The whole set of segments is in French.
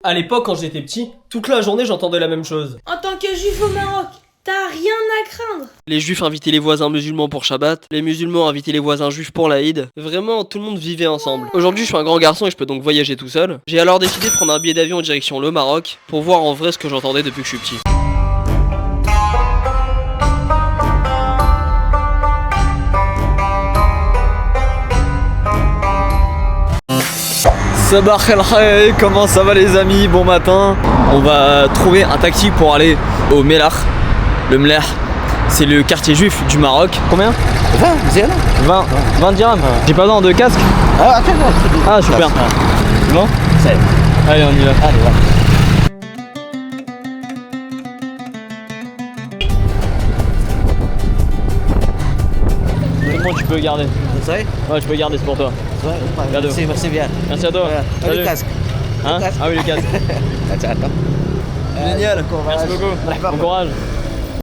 À l'époque, quand j'étais petit, toute la journée j'entendais la même chose. En tant que juif au Maroc, t'as rien à craindre. Les juifs invitaient les voisins musulmans pour Shabbat, les musulmans invitaient les voisins juifs pour l'Aïd. Vraiment, tout le monde vivait ensemble. Aujourd'hui, je suis un grand garçon et je peux donc voyager tout seul. J'ai alors décidé de prendre un billet d'avion en direction le Maroc pour voir en vrai ce que j'entendais depuis que je suis petit. Sabah el khair, comment ça va les amis? Bon matin. On va trouver un taxi pour aller au Mellah. Le Mellah, c'est le quartier juif du Maroc. Combien? 20 dirhams. J'ai pas besoin de casque? Ah super. Bon? Allez on y va. Allez, va. C'est bon, tu peux garder. Ça y est? Ouais, tu peux garder, c'est pour toi. Merci bien. Merci à toi. Le casque. Hein? Ah oui, le casque. Attends. Génial. Merci beaucoup. Bon courage.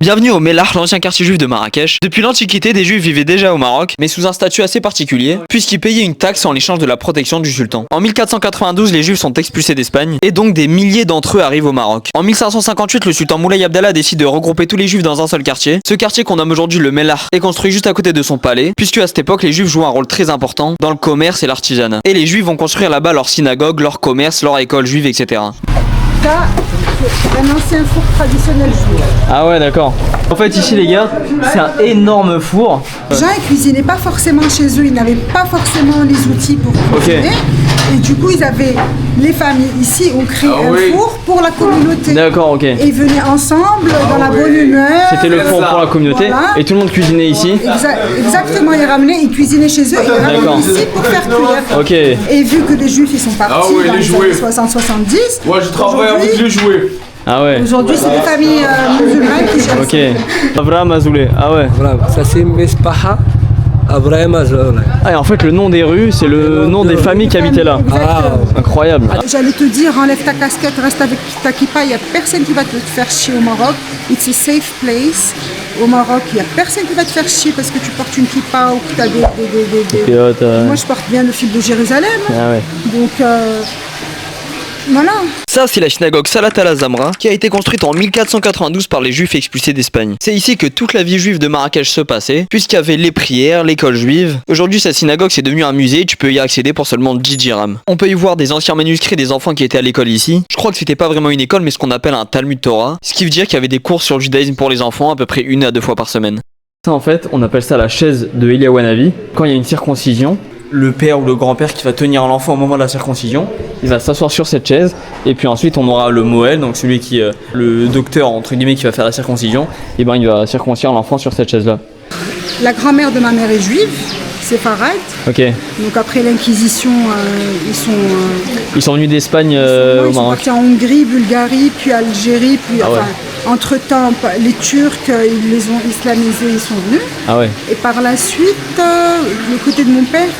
Bienvenue au Mellah, l'ancien quartier juif de Marrakech. Depuis l'Antiquité, des juifs vivaient déjà au Maroc, mais sous un statut assez particulier, puisqu'ils payaient une taxe en échange de la protection du sultan. En 1492, les juifs sont expulsés d'Espagne, et donc des milliers d'entre eux arrivent au Maroc. En 1558, le sultan Moulay Abdallah décide de regrouper tous les juifs dans un seul quartier. Ce quartier qu'on nomme aujourd'hui le Mellah est construit juste à côté de son palais, puisque à cette époque, les juifs jouent un rôle très important dans le commerce et l'artisanat. Et les juifs vont construire là-bas leur synagogue, leur commerce, leur école juive, etc. Ça, c'est un ancien four traditionnel juif. Ah ouais, d'accord. En fait, ici, les gars, c'est un énorme four. Les gens, ils cuisinaient pas forcément chez eux, ils n'avaient pas forcément les outils pour cuisiner. Et du coup, ils avaient les familles ici ont créé un four pour la communauté. D'accord, ok. Et ils venaient ensemble dans la bonne humeur. C'était le four pour la communauté, voilà. Et tout le monde cuisinait ici. Exactement, ils ramenaient, ils cuisinaient chez eux, et ils ramenaient ici pour faire cuire. Ok. Et vu que les juifs ils sont partis dans les années 60-70, moi je travaille avec les jouets. Ah ouais. Aujourd'hui, c'est les familles musulmanes qui gèrent. Ok. Abraham Azoulay. Ah ouais. Voilà, ça c'est Mespaha Abraham Azoulay. Ah et en fait le nom des rues, c'est le nom des familles qui habitaient là. Ah, incroyable. J'allais te dire, enlève ta casquette, reste avec ta kippa, il n'y a personne qui va te faire chier au Maroc. It's a safe place. Au Maroc, il n'y a personne qui va te faire chier parce que tu portes une kippa ou que tu as des... Moi je porte bien le fil de Jérusalem. Ah ouais. Donc... Voilà. Ça, c'est la synagogue Salat al-Zamra, qui a été construite en 1492 par les juifs expulsés d'Espagne. C'est ici que toute la vie juive de Marrakech se passait, puisqu'il y avait les prières, l'école juive. Aujourd'hui, cette synagogue, c'est devenu un musée, tu peux y accéder pour seulement 10 dirhams. On peut y voir des anciens manuscrits des enfants qui étaient à l'école ici. Je crois que c'était pas vraiment une école, mais ce qu'on appelle un Talmud Torah, ce qui veut dire qu'il y avait des cours sur le judaïsme pour les enfants, à peu près 1 à 2 fois par semaine. Ça, en fait, on appelle ça la chaise de Eliyahu Hanavi. Quand il y a une circoncision, le père ou le grand-père qui va tenir l'enfant au moment de la circoncision, il va s'asseoir sur cette chaise et puis ensuite on aura le Moël, donc celui qui, le docteur entre guillemets qui va faire la circoncision, et ben il va circoncire l'enfant sur cette chaise là. La grand-mère de ma mère est juive, séfarade. Ok. Donc après l'inquisition, ils sont venus d'Espagne au Maroc. Ils sont partis en Hongrie, Bulgarie, puis Algérie, puis entre-temps, les Turcs, ils les ont islamisés, ils sont venus. Ah ouais. Et par la suite, le côté de mon père,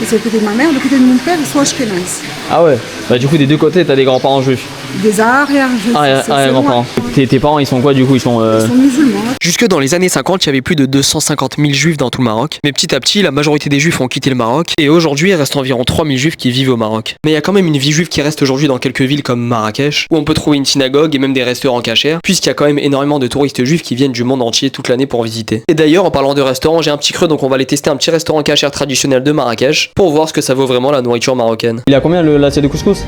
c'est le côté de ma mère, le côté de mon père, ils sont ashkénazes. Ah ouais. Bah du coup, des deux côtés, t'as des grands-parents juifs. Des arrière-juifs. Arrière-grands-parents. Tes parents, ils sont quoi du coup? Ils sont musulmans. Jusque dans les années 50, il y avait plus de 250 000 juifs dans tout le Maroc. Mais petit à petit, la majorité des juifs ont quitté le Maroc. Et aujourd'hui, il reste environ 3 000 juifs qui vivent au Maroc. Mais il y a quand même une vie juive qui reste aujourd'hui dans quelques villes comme Marrakech, où on peut trouver une synagogue et même des restaurants cachers, puisqu'il y a quand même énormément de touristes juifs qui viennent du monde entier toute l'année pour visiter. Et d'ailleurs, en parlant de restaurants, j'ai un petit creux, donc on va aller tester un petit restaurant cacher traditionnel de Marrakech pour voir ce que ça vaut vraiment la nourriture marocaine. Il a combien l'assiette de couscous?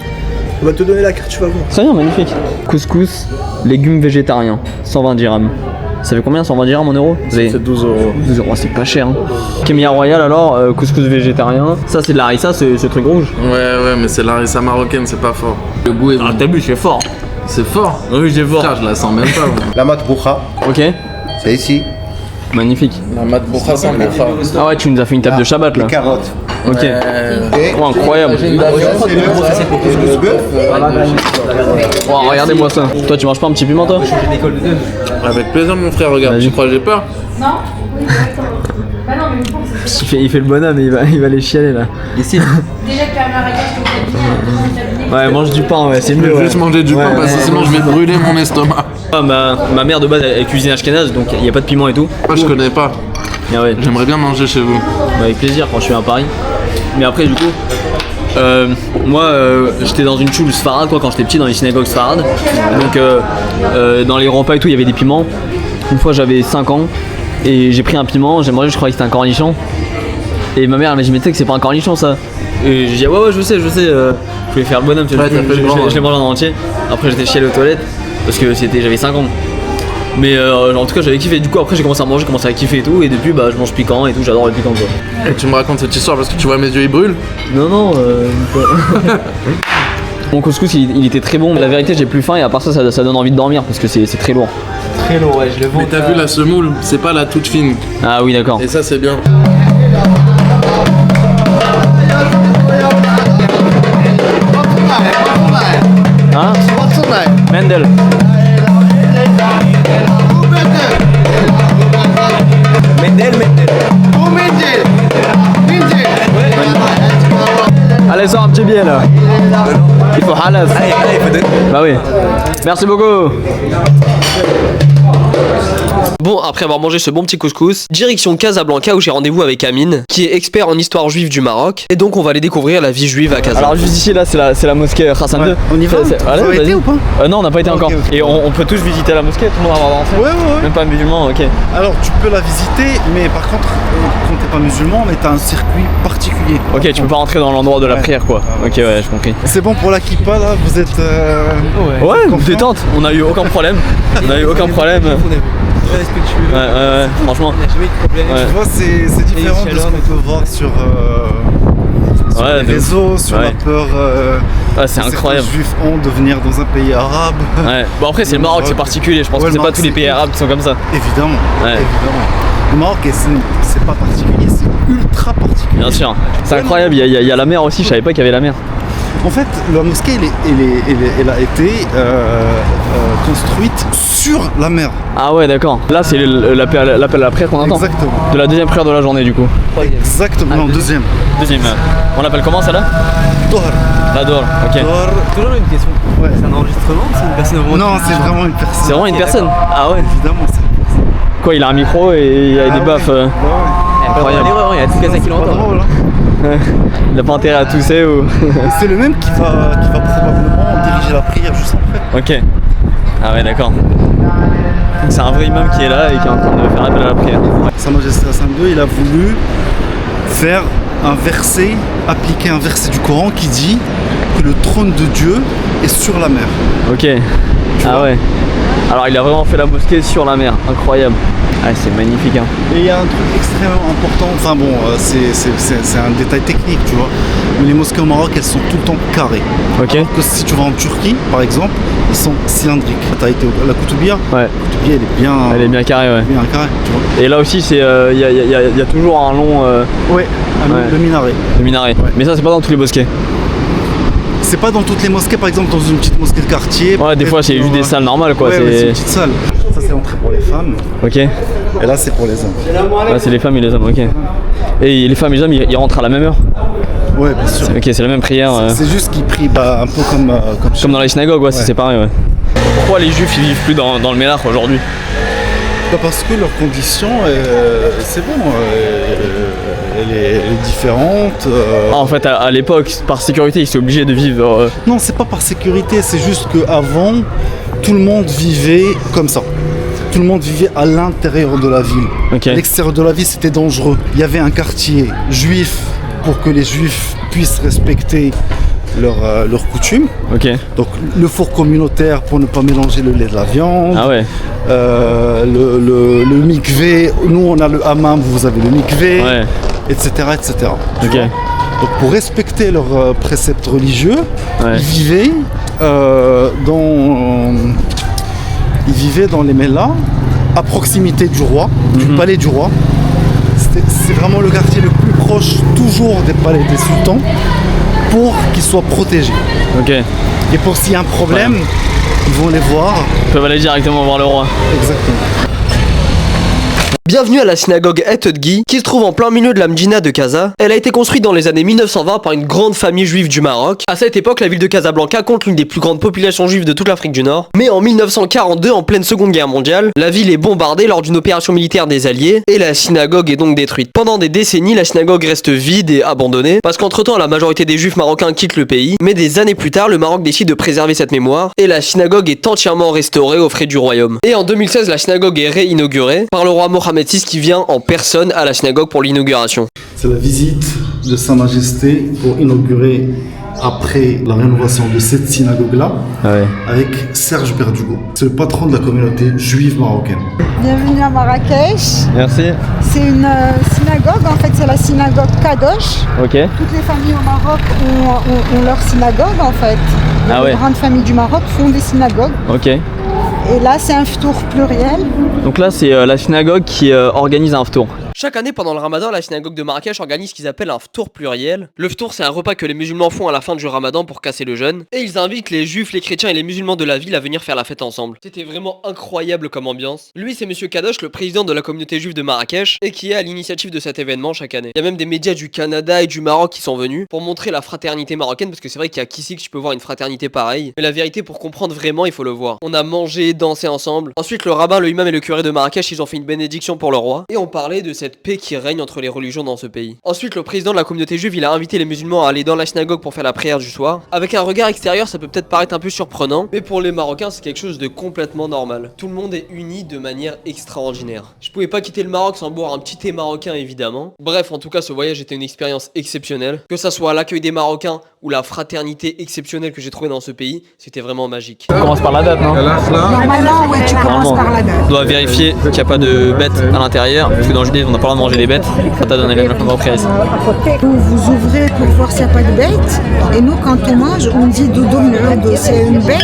On va te donner la carte, tu vas voir. Très bien, magnifique. Couscous, légumes végétariens, 120 dirhams. Ça fait combien 120 dirhams en euros? C'est 12 euros. 12 euros, c'est pas cher. Hein. Kémia Royal alors, couscous végétarien. Ça c'est de l'harissa, ce truc rouge. Ouais, mais c'est l'harissa marocaine, c'est pas fort. Le goût est bon. Ah, t'as vu, c'est fort. C'est fort? Oui, c'est fort. Frère, je la sens même pas. La matboucha. Ok. C'est ici. Magnifique. La matboucha sans boucha. Ah ouais, tu nous as fait une table de Shabbat là. Les carottes. Ok. Oh, incroyable. Oh, regardez-moi ça. Toi, tu manges pas un petit piment toi? Avec plaisir mon frère, regarde. Tu crois que j'ai peur? Non. Bah non, mais il fait le bonhomme, il va les chialer là. Ici. déjà que la Marrakech, ouais, mange du pain, ouais, c'est mieux. Je vais juste manger du pain parce que sinon je vais brûler mon estomac. Ah, ma mère de base elle cuisine ashkénaze, donc il n'y a pas de piment et tout. Moi je connais pas. Ah ouais. J'aimerais bien manger chez vous. Bah, avec plaisir quand je suis à Paris. Mais après du coup, Moi, j'étais dans une choule sfarade quoi, quand j'étais petit, dans les synagogues sfarades. Donc, dans les repas et tout, il y avait des piments. Une fois, j'avais 5 ans et j'ai pris un piment, j'ai mangé, je croyais que c'était un cornichon. Et ma mère elle m'a dit, mais tu sais que c'est pas un cornichon ça. Et j'ai dit, ouais, je sais, je voulais faire le bonhomme, tu vois, Ouais, je l'ai mangé en entier. Après, j'étais chialé aux toilettes parce que j'avais 5 ans. Mais en tout cas, j'avais kiffé. Du coup, après, j'ai commencé à manger, j'ai commencé à kiffer et tout. Et depuis, bah, je mange piquant et tout, j'adore le piquant quoi. Et tu me racontes cette histoire parce que tu vois mes yeux ils brûlent. Non, Mon couscous il était très bon, mais la vérité j'ai plus faim et à part ça donne envie de dormir parce que c'est très lourd. Très lourd, ouais, je le vends. Mais t'as vu la semoule, c'est pas la toute fine. Ah oui d'accord. Et ça c'est bien. Hein Mendel. Allez, sors un petit billet là. Il faut halaf. Bah oui. Merci beaucoup. Bon, après avoir mangé ce bon petit couscous, direction Casablanca où j'ai rendez-vous avec Amine, qui est expert en histoire juive du Maroc. Et donc on va aller découvrir la vie juive à Casablanca. Alors juste ici là c'est la mosquée Hassan II. On y va. Allez, Vous avez été ou pas? Non on n'a pas été encore. ok. Et on peut tous visiter la mosquée, tout le monde va rentrer. Ouais. Même pas musulman, ok. Alors tu peux la visiter, mais par contre, quand t'es pas musulman, mais t'as un circuit particulier. Ok, tu peux pas rentrer dans l'endroit de la Ouais. prière quoi. Ah ouais. Ok ouais, j'ai compris. C'est bon pour la kippa là, vous êtes. Ouais, confiant détente, on a eu aucun problème. On a eu aucun problème. Ouais, franchement. Ouais. Tu vois, c'est différent de ce qu'on peut voir sur Ouais, les de réseaux, sur Ouais. la peur. Ouais, c'est que incroyable. certains juifs ont de venir dans un pays arabe. Ouais. Bon après c'est le Maroc, c'est particulier. Je pense Ouais, que c'est le pas Maroc, tous les c'est- pays arabes qui sont comme ça. Évidemment, Ouais. évidemment. Le Maroc, c'est pas particulier, c'est ultra particulier. Bien sûr. C'est incroyable. Il y a la mer aussi. Je savais pas qu'il y avait la mer. En fait, la mosquée, elle a été construite sur la mer. Ah ouais, d'accord. Là c'est l'appel à la prière qu'on entend. Exactement. De la deuxième prière de la journée du coup. Exactement. Non, deuxième. Deuxième. On l'appelle comment ça là? Dohar. La Dor. Ok. Dohar. Toujours une question. Ouais. C'est un enregistrement ou c'est une personne vraiment? Non, c'est vraiment une personne. C'est vraiment une personne. Ah ouais. Évidemment, c'est une personne. Quoi, il a un micro et il y a des Ah baffes. ouais. Ouais. Incroyable. Il y a tout cas ça qui C'est pas l'entend. drôle, hein. Il a pas intérêt à tousser ou. Et c'est le même qui va probablement diriger la prière juste après. Ok. Ah ouais, d'accord. Donc c'est un vrai imam qui est là et qui est en train de faire appel à la prière. Sa Majesté Hassan II, il a voulu faire un verset, appliquer un verset du Coran qui dit que le trône de Dieu est sur la mer. Ok. Ah vois ouais. Alors il a vraiment fait la mosquée sur la mer. Incroyable. Ah c'est magnifique hein. Et il y a un truc extrêmement important, enfin bon, c'est un détail technique, tu vois. Mais les mosquées au Maroc, elles sont tout le temps carrées. Ok. Alors que si tu vas en Turquie, par exemple, ils sont cylindriques. T'as été à la Koutoubia? Ouais. La Koutoubia, Elle est bien carrée ouais. bien carrée, tu vois. Et là aussi c'est il y a toujours un long Ouais, Ouais. le minaret. minaret. Ouais. Mais ça c'est pas dans tous les mosquées. C'est pas dans toutes les mosquées, par exemple dans une petite mosquée de quartier. Ouais des fois c'est juste des salles normales quoi. Ouais, ouais, c'est c'est... une petite salle. Ça c'est entrée pour les femmes, Ok. et là c'est pour les hommes. Ouais, c'est les femmes et les hommes, ok. Et les femmes et les hommes ils rentrent à la même heure. Ouais, bien sûr. Ok, c'est la même prière. C'est juste qu'ils prient un peu comme chez Comme dans les synagogues, ouais, Ouais. c'est pareil, ouais. Pourquoi les juifs ils vivent plus dans le Mélar aujourd'hui? Parce que leur condition, c'est bon, elle est différente. Ah, en fait, à l'époque, par sécurité, ils étaient obligés de vivre. Non, c'est pas par sécurité, c'est juste qu'avant, tout le monde vivait comme ça. Tout le monde vivait à l'intérieur de la ville. Ok. À l'extérieur de la ville, c'était dangereux. Il y avait un quartier juif pour que les juifs puissent respecter leurs coutumes. Ok. Donc le four communautaire pour ne pas mélanger le lait de la viande. Ah ouais. Le mikvé, nous on a le hammam, vous avez le mikvé, Ouais. etc. etc. Tu Ok. vois. Donc pour respecter leurs préceptes religieux, Ouais. ils vivaient dans les Mélas, à proximité du roi, du palais du roi. C'est vraiment le quartier le plus proche toujours des palais des sultans pour qu'ils soient protégés. Ok. Et pour s'il y a un problème, ils vont les voir. Ils peuvent aller directement voir le roi. Exactement. Bienvenue à la synagogue Et Udgi, qui se trouve en plein milieu de la Mdina de Casa. Elle a été construite dans les années 1920 par une grande famille juive du Maroc. À cette époque, la ville de Casablanca compte l'une des plus grandes populations juives de toute l'Afrique du Nord. Mais en 1942, en pleine Seconde Guerre mondiale, la ville est bombardée lors d'une opération militaire des Alliés et la synagogue est donc détruite. Pendant des décennies, la synagogue reste vide et abandonnée parce qu'entre-temps, la majorité des juifs marocains quittent le pays. Mais des années plus tard, le Maroc décide de préserver cette mémoire et la synagogue est entièrement restaurée aux frais du royaume. Et en 2016, la synagogue est réinaugurée par le roi Mohamed VI qui vient en personne à la synagogue pour l'inauguration. C'est la visite de Sa Majesté pour inaugurer, après la rénovation de cette synagogue-là, avec Serge Berdugo. C'est le patron de la communauté juive marocaine. Bienvenue à Marrakech. Merci. C'est une synagogue, en fait c'est la synagogue Kadosh. Ok. Toutes les familles au Maroc ont leur synagogue en fait. Les grandes familles du Maroc font des synagogues. Ok. Et là c'est un ftour pluriel. Donc là c'est la synagogue qui organise un ftour. Chaque année pendant le ramadan, la synagogue de Marrakech organise ce qu'ils appellent un ftour pluriel. Le ftour, c'est un repas que les musulmans font à la fin du ramadan pour casser le jeûne. Et ils invitent les juifs, les chrétiens et les musulmans de la ville à venir faire la fête ensemble. C'était vraiment incroyable comme ambiance. Lui, c'est Monsieur Kadosh, le président de la communauté juive de Marrakech, et qui est à l'initiative de cet événement chaque année. Il y a même des médias du Canada et du Maroc qui sont venus pour montrer la fraternité marocaine, parce que c'est vrai qu'il y a qu'ici que tu peux voir une fraternité pareille. Mais la vérité, pour comprendre vraiment, il faut le voir. On a mangé, dansé ensemble. Ensuite, le rabbin, le imam et le curé de Marrakech, ils ont fait une bénédiction pour le roi. Et on parlait de cette paix qui règne entre les religions dans ce pays. Ensuite, le président de la communauté juive, il a invité les musulmans à aller dans la synagogue pour faire la prière du soir. Avec un regard extérieur, ça peut peut-être paraître un peu surprenant, mais pour les Marocains, c'est quelque chose de complètement normal. Tout le monde est uni de manière extraordinaire. Je pouvais pas quitter le Maroc sans boire un petit thé marocain, évidemment. Bref, en tout cas, ce voyage était une expérience exceptionnelle. Que ça soit l'accueil des Marocains ou la fraternité exceptionnelle que j'ai trouvée dans ce pays, c'était vraiment magique. On commence par la date, non? Normalement, ouais, tu commences par la date. On doit vérifier qu'il n'y a pas de bêtes à l'intérieur, parce que dans le judaïsme, on n'a pas le droit de manger les bêtes. Ça t'a donné la reprise. Vous ouvrez pour voir s'il n'y a pas de bête. Et nous, quand on mange, on dit dodo. C'est une bête,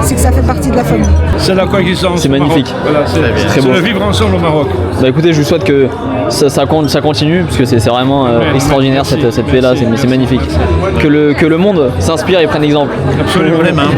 c'est que ça fait partie de la famille. C'est la coexistence. C'est magnifique. Voilà, c'est très beau. Le vivre ensemble au Maroc. Bah écoutez, je vous souhaite que ça continue, parce que c'est vraiment extraordinaire cette paix-là, c'est magnifique. Que le monde s'inspire et prenne exemple. Absolument, les mains.